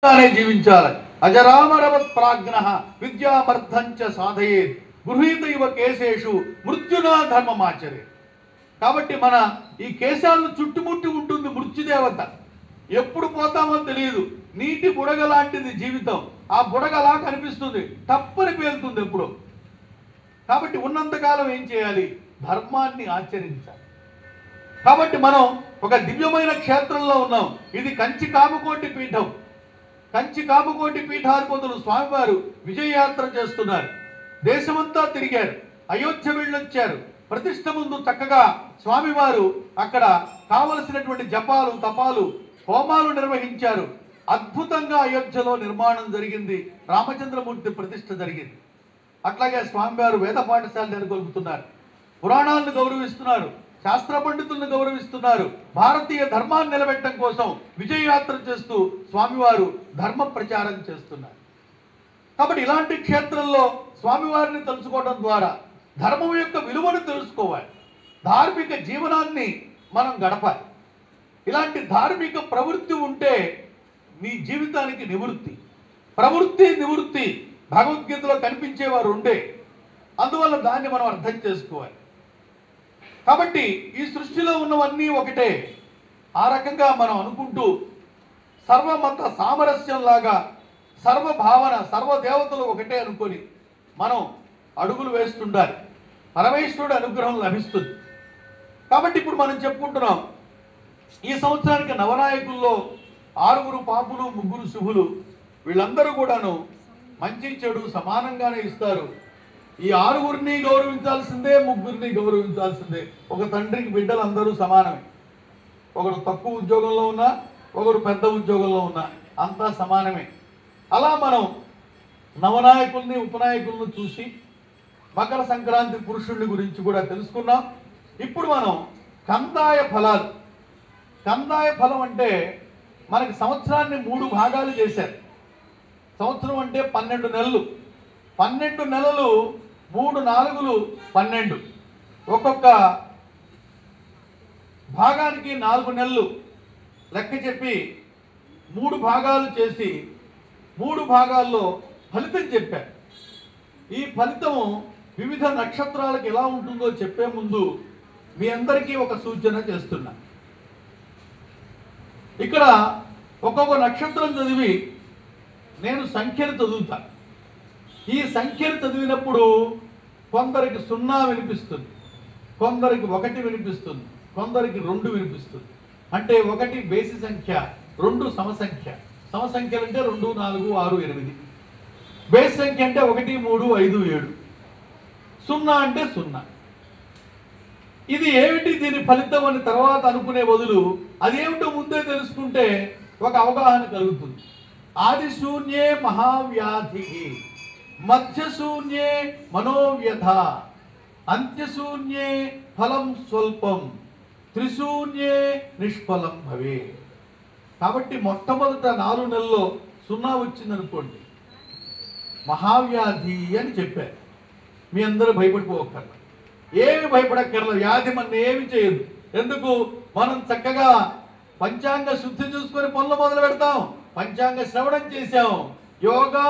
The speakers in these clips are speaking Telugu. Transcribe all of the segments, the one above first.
జీవించాలి. అజరామరవత్ ప్రాజ్ఞ విద్యామర్థంచ సాధయేత్ గృహీత ఇవ కేశేషు మృత్యునా ధర్మమాచరే. కాబట్టి మన ఈ కేశాలను చుట్టుముట్టి ఉంటుంది మృత్యుదేవత. ఎప్పుడు పోతామో తెలియదు. నీటి బుడగ లాంటిది జీవితం. ఆ బుడగలా కనిపిస్తుంది, తప్పని పేలుతుంది ఎప్పుడు. కాబట్టి ఉన్నంతకాలం ఏం చేయాలి? ధర్మాన్ని ఆచరించాలి. కాబట్టి మనం ఒక దివ్యమైన క్షేత్రంలో ఉన్నాం. ఇది కంచి కామకోటి పీఠం. కంచి కామకోటి పీఠాధిపతులు స్వామివారు విజయయాత్ర చేస్తున్నారు. దేశమంతా తిరిగారు, అయోధ్య వెళ్ళొచ్చారు. ప్రతిష్ఠ ముందు చక్కగా స్వామివారు అక్కడ కావలసినటువంటి జపాలు తపాలు హోమాలు నిర్వహించారు. అద్భుతంగా అయోధ్యలో నిర్మాణం జరిగింది. రామచంద్రమూర్తి ప్రతిష్ఠ జరిగింది. అట్లాగే స్వామివారు వేద పాఠశాల నెలకొల్పుతున్నారు. పురాణాలను గౌరవిస్తున్నారు, శాస్త్ర పండితులను గౌరవిస్తున్నారు. భారతీయ ధర్మాన్ని నిలబెట్టడం కోసం విజయయాత్ర చేస్తూ స్వామివారు ధర్మ ప్రచారం చేస్తున్నారు. కాబట్టి ఇలాంటి క్షేత్రంలో స్వామివారిని తలుచుకోవడం ద్వారా ధర్మం యొక్క విలువను తెలుసుకోవాలి. ధార్మిక జీవనాన్ని మనం గడపాలి. ఇలాంటి ధార్మిక ప్రవృత్తి ఉంటే మీ జీవితానికి నివృత్తి. ప్రవృత్తి నివృత్తి భగవద్గీతలో కనిపించేవారు ఉండే. అందువల్ల దాన్ని మనం అర్థం చేసుకోవాలి. కాబట్టి ఈ సృష్టిలో ఉన్నవన్నీ ఒకటే. ఆ రకంగా మనం అనుకుంటూ సర్వమత సామరస్యంలాగా సర్వభావన సర్వదేవతలు ఒకటే అనుకొని మనం అడుగులు వేస్తుండాలి. పరమేశ్వరుడు అనుగ్రహం లభిస్తుంది. కాబట్టి ఇప్పుడు మనం చెప్పుకుంటున్నాం, ఈ సంవత్సరానికి నవనాయకుల్లో 6 పాపులు 3 శుభులు. వీళ్ళందరూ కూడాను మంచి చెడు సమానంగానే ఇస్తారు. ఈ 6 గౌరవించాల్సిందే, 3 గౌరవించాల్సిందే. ఒక తండ్రికి బిడ్డలు అందరూ సమానమే. ఒకడు తక్కువ ఉద్యోగంలో ఉన్నా, ఒకడు పెద్ద ఉద్యోగంలో ఉన్నా అంతా సమానమే. అలా మనం నవనాయకుల్ని ఉపనాయకులను చూసి మకర సంక్రాంతి పురుషుడిని గురించి కూడా తెలుసుకున్నాం. ఇప్పుడు మనం కందాయ ఫలాలు. కందాయ ఫలం అంటే మనకి సంవత్సరాన్ని 3 భాగాలు చేశారు. సంవత్సరం అంటే 12 నెలలు. 12 నెలలు 3 4 12. ఒక్కొక్క భాగానికి 4 నెలలు లెక్క చెప్పి 3 భాగాలు చేసి 3 భాగాల్లో ఫలితం చెప్పారు. ఈ ఫలితము వివిధ నక్షత్రాలకు ఎలా ఉంటుందో చెప్పే ముందు మీ అందరికీ ఒక సూచన చేస్తున్నా. ఇక్కడ ఒక్కొక్క నక్షత్రం చదివి నేను సంఖ్యను చదువుతా. ఈ సంఖ్యను చదివినప్పుడు కొందరికి 0 వినిపిస్తుంది, కొందరికి 1 వినిపిస్తుంది, కొందరికి 2 వినిపిస్తుంది. అంటే 1 బేసి సంఖ్య, 2 సమసంఖ్య. సమసంఖ్యలు అంటే 2 4 6 8. బేసి సంఖ్య అంటే 1 3 5 7. 0 అంటే 0. ఇది ఏమిటి దీని ఫలితం అని తర్వాత అనుకునే బదులు అదేమిటో ముందే తెలుసుకుంటే ఒక అవగాహన కలుగుతుంది. ఆది శూన్యే మహావ్యాధి, మధ్య శూన్యే మనోవ్యధ, అంత్యశూన్యే ఫలం స్వల్పం, త్రిశూన్యే నిష్ఫలం భవే. కాబట్టి మొట్టమొదట 4 నెలల్లో 0 వచ్చిందనుకోండి, మహావ్యాధి అని చెప్పారు. మీ అందరూ భయపడిపోకర్ల, ఏమి భయపడక్కర్ల. వ్యాధి మన ఏమి చేయదు. ఎందుకు? మనం చక్కగా పంచాంగ శుద్ధి చూసుకొని పనులు మొదలు పెడతాం. పంచాంగ శ్రవణం చేశాం. యోగా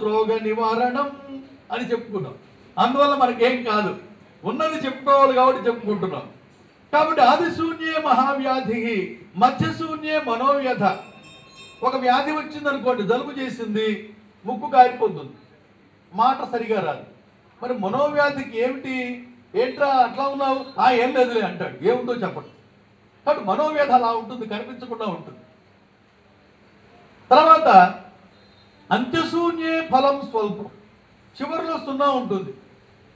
రోగ నివారణం అని చెప్పుకున్నాం. అందువల్ల మనకేం కాదు. ఉన్నది చెప్పుకోవాలి కాబట్టి చెప్పుకుంటున్నాం. కాబట్టి ఆది శూన్యే మహావ్యాధి, మధ్య శూన్యే మనోవ్యధ. ఒక వ్యాధి వచ్చిందనుకోండి, జలుబు చేసింది, ముక్కు కారిపోతుంది, మాట సరిగా రాదు. మరి మనోవ్యాధికి ఏమిటి? ఏంట్రా అట్లా ఉన్నావు? ఏం లేదులే అంటాడు. ఏముందో చెప్పడు. కాబట్టి మనోవ్యాధి అలా ఉంటుంది, కనిపించకుండా ఉంటుంది. తర్వాత అంత్యశూన్యే ఫలం స్వల్పం. చివరిలో 0 ఉంటుంది.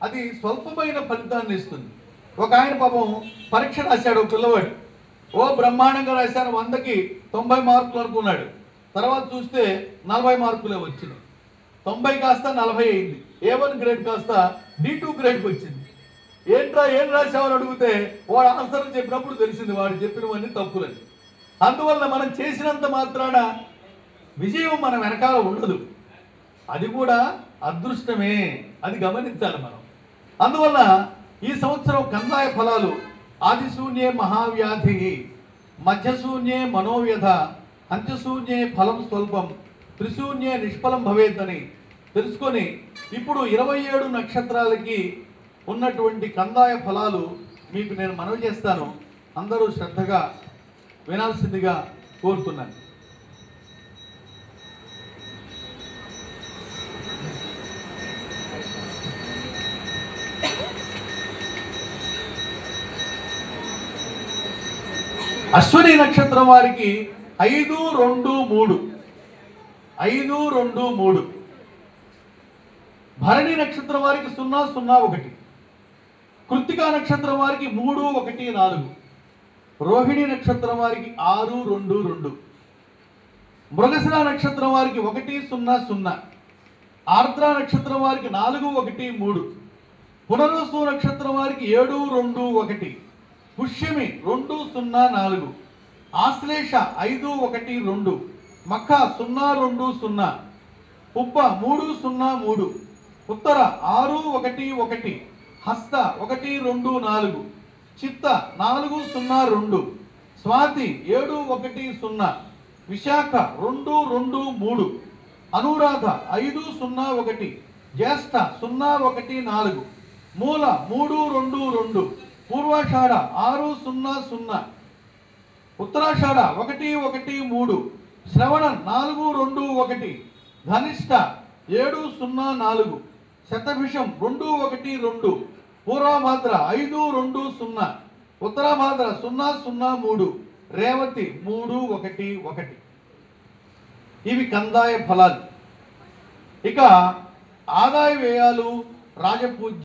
అది స్వల్పమైన ఫలితాన్ని ఇస్తుంది. ఒక ఆయన పాపం పరీక్ష రాశాడు, ఒక పిల్లవాడు. బ్రహ్మాండంగా రాశాను, 100కి 90 మార్కులు అనుకున్నాడు. తర్వాత చూస్తే 40 మార్కులే వచ్చినాయి. 90 కాస్త 40 అయింది. A1 గ్రేడ్ కాస్త D2 గ్రేడ్కి వచ్చింది. ఏంట్రా ఏం రాశామని అడిగితే వాడు ఆన్సర్ చెప్పినప్పుడు తెలిసింది వాడు చెప్పినవన్నీ తప్పులని. అందువల్ల మనం చేసినంత మాత్రాన విజయం మన వెనకాల ఉండదు. అది కూడా అదృష్టమే, అది గమనించాలి మనం. అందువల్ల ఈ సంవత్సరం కందాయ ఫలాలు ఆది శూన్యే మహావ్యాధి, మధ్యశూన్యే మనోవ్యధ, అంత్యశూన్యే ఫలం స్వల్పం, త్రిశూన్యే నిష్ఫలం భవేద్దని తెలుసుకొని ఇప్పుడు 27 నక్షత్రాలకి ఉన్నటువంటి కందాయ ఫలాలు మీకు నేను మనవి చేస్తాను. అందరూ శ్రద్ధగా వినాల్సిందిగా కోరుతున్నాను. అశ్విని నక్షత్రం వారికి 5, 2, 3 5, 2, 3. భరణి నక్షత్రం వారికి 0, 0, 1. కృత్తికా నక్షత్రం వారికి 3, 1, 4. రోహిణి నక్షత్రం వారికి 6, 2, 2. మృగశిర నక్షత్రం వారికి 1, 0, 0. ఆర్ద్ర నక్షత్రం వారికి 4, 1, 3. పునర్వసు నక్షత్రం వారికి 7, 2, 1. పుష్యమి 2, 0, 4. ఆశ్లేష 5, 1, 2. మఖ 0, 2, 0. పుబ్బ 3, 0, 3. ఉత్తర 6, 1, 1. హస్త 1, 2, 4. చిత్త 4, 0, 2. స్వాతి 7, 1, 0. విశాఖ 2, 2, 3. అనురాధ 5, 0, 1. జ్యేష్ఠ 0, 1, 4. మూల 3, 2, 2. పూర్వాషాఢ 6, 0, 0. ఉత్తరాషాఢ 1, 1, 3. శ్రవణ 4, 2, 1. ధనిష్ట 7, 0, 4. శతభిషం 2, 1, 2. పూర్వభాద్ర 5, 2, 0. ఉత్తరాభాద్ర 0, 0, 3. రేవతి 3, 1, 1. ఇవి కందాయ ఫలాలు. ఇక ఆదాయ వ్యయాలు రాజపూజ్య